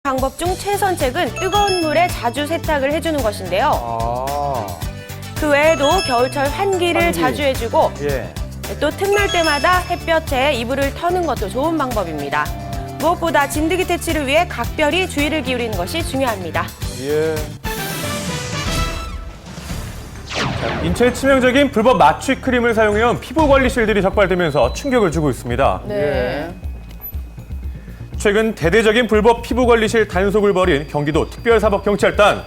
방법 중 최선책은 뜨거운 물에 자주 세탁을 해주는 것인데요. 그 외에도 겨울철 환기를 자주 해주고 또 틈날 때마다 햇볕에 이불을 터는 것도 좋은 방법입니다. 무엇보다 진드기 퇴치를 위해 각별히 주의를 기울이는 것이 중요합니다. 인체에 치명적인 불법 마취 크림을 사용해온 피부 관리 실들이 적발되면서 충격을 주고 있습니다. 최근 대대적인 불법 피부 관리실 단속을 벌인 경기도 특별사법경찰단.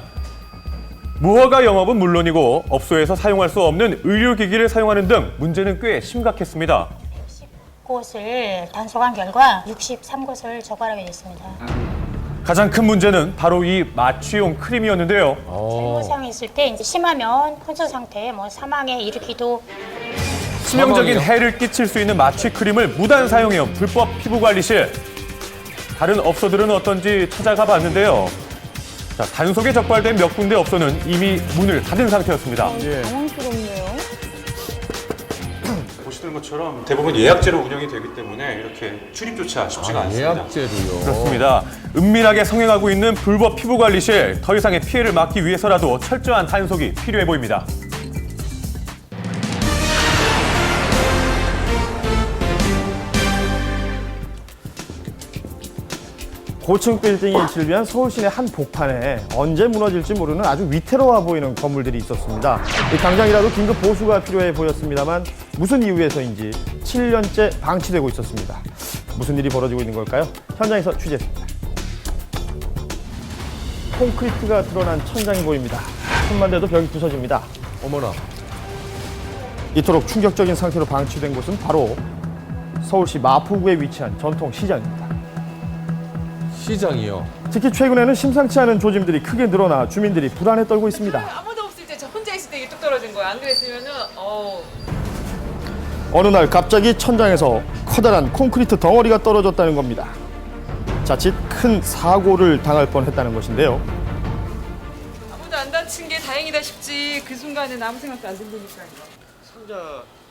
무허가 영업은 물론이고 업소에서 사용할 수 없는 의료기기를 사용하는 등 문제는 꽤 심각했습니다. 110곳을 단속한 결과 63곳을 적발하게 됐습니다. 가장 큰 문제는 바로 이 마취용 크림이었는데요. 잘못 사용했을 때 이제 심하면 혼수 상태, 사망에 이르기도. 치명적인 해를 끼칠 수 있는 마취 크림을 무단 사용해온 불법 피부 관리실. 다른 업소들은 어떤지 찾아가 봤는데요. 자, 단속에 적발된 몇 군데 업소는 이미 문을 닫은 상태였습니다. 당황스럽네요. 보시는 것처럼 대부분 예약제로 운영이 되기 때문에 이렇게 출입조차 쉽지가 않습니다. 예약제로요. 그렇습니다. 은밀하게 성행하고 있는 불법 피부 관리실, 더 이상의 피해를 막기 위해서라도 철저한 단속이 필요해 보입니다. 고층 빌딩이 질비한 서울 시내 한 복판에 언제 무너질지 모르는 아주 위태로워 보이는 건물들이 있었습니다. 당장이라도 긴급 보수가 필요해 보였습니다만 무슨 이유에서인지 7년째 방치되고 있었습니다. 무슨 일이 벌어지고 있는 걸까요? 현장에서 취재했습니다. 콘크리트가 드러난 천장이 보입니다. 손만 대도 벽이 부서집니다. 어머나. 이토록 충격적인 상태로 방치된 곳은 바로 서울시 마포구에 위치한 전통 시장입니다. 시장이요. 특히 최근에는 심상치 않은 조짐들이 크게 늘어나 주민들이 불안에 떨고 있습니다. 아무도 없을 때 저 혼자 있을 때 이게 뚝 떨어진 거야. 안 그랬으면은 어느 날 갑자기 천장에서 커다란 콘크리트 덩어리가 떨어졌다는 겁니다. 자칫 큰 사고를 당할 뻔했다는 것인데요. 아무도 안 다친 게 다행이다 싶지. 그 순간엔 아무 생각도 안 들으니까.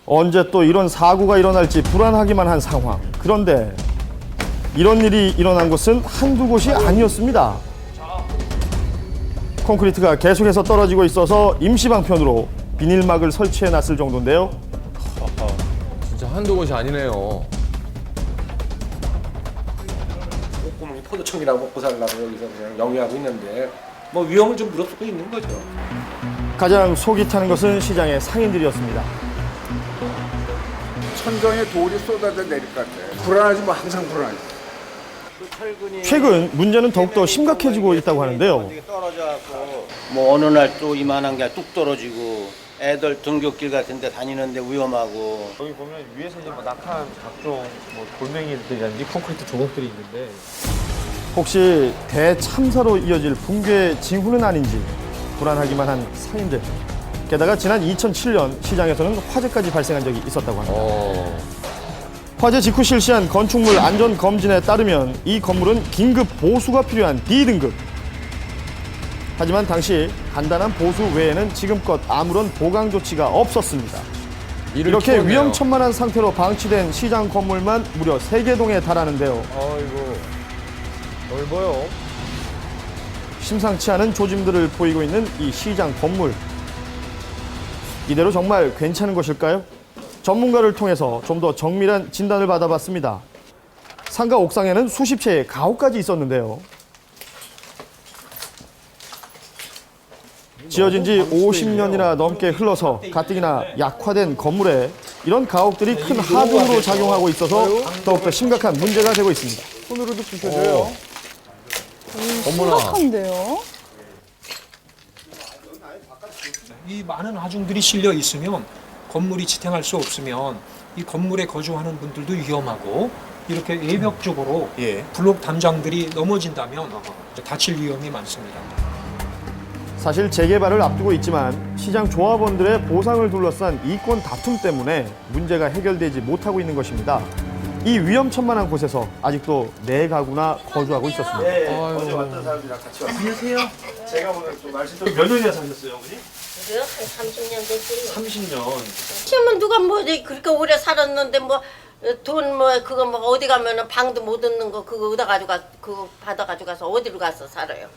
언제 또 이런 사고가 일어날지 불안하기만 한 상황. 그런데 이런 일이 일어난 곳은 한두 곳이 아니었습니다. 콘크리트가 계속해서 떨어지고 있어서 임시방편으로 비닐막을 설치해놨을 정도인데요. 진짜 한두 곳이 아니네요. 목구멍이 포도청이라고 먹고 살라고 여기서 그냥 영위하고 있는데 위험을 좀 무릅쓰고 있는 거죠. 가장 속이 타는 것은 시장의 상인들이었습니다. 천정에 돌이 쏟아져 내릴 것 같아. 불안하지 항상 불안하지. 최근 문제는 더욱더 심각해지고 있다고 하는데요. 어느 날 또 이만한 게 뚝 떨어지고 애들 등굣길 같은 데 다니는데 위험하고. 여기 보면 위에서 이제 낙한 각종 돌멩이들이라든지 콘크리트 조각들이 있는데 혹시 대참사로 이어질 붕괴 징후는 아닌지 불안하기만 한 상인들. 게다가 지난 2007년 시장에서는 화재까지 발생한 적이 있었다고 합니다. 화재 직후 실시한 건축물 안전 검진에 따르면 이 건물은 긴급 보수가 필요한 D등급. 하지만 당시 간단한 보수 외에는 지금껏 아무런 보강 조치가 없었습니다. 이렇게 키웠네요. 위험천만한 상태로 방치된 시장 건물만 무려 3개 동에 달하는데요. 아이고 넓어요. 심상치 않은 조짐들을 보이고 있는 이 시장 건물. 이대로 정말 괜찮은 것일까요? 전문가를 통해서 좀 더 정밀한 진단을 받아봤습니다. 상가 옥상에는 수십 채의 가옥까지 있었는데요. 지어진 지 50년이나 넘게 흘러서 가뜩이나 약화된 건물에 이런 가옥들이 큰 하중으로 작용하고 있어서 더욱더 심각한 문제가 되고 있습니다. 손으로도 부셔져요. 심각한데요? 이 많은 하중들이 실려 있으면 건물이 지탱할 수 없으면 이 건물에 거주하는 분들도 위험하고 이렇게 예벽적으로 블록 담장들이 넘어진다면 다칠 위험이 많습니다. 사실 재개발을 앞두고 있지만 시장 조합원들의 보상을 둘러싼 이권 다툼 때문에 문제가 해결되지 못하고 있는 것입니다. 이 위험천만한 곳에서 아직도 4가구나 거주하고 있었습니다. 어제 왔던 사람들이랑 같이 왔어요. 안녕하세요. 제가 오늘 좀 말씀 좀 몇 년이나 사셨어요, 어머니? 한 30년 됐지. 30년. 지금은 누가 그렇게 오래 살았는데 돈 뭐 그거 뭐 어디 가면은 방도 못 얻는 거 그거 얻어가지고 그거 받아가지고 가서 어디로 가서 살아요.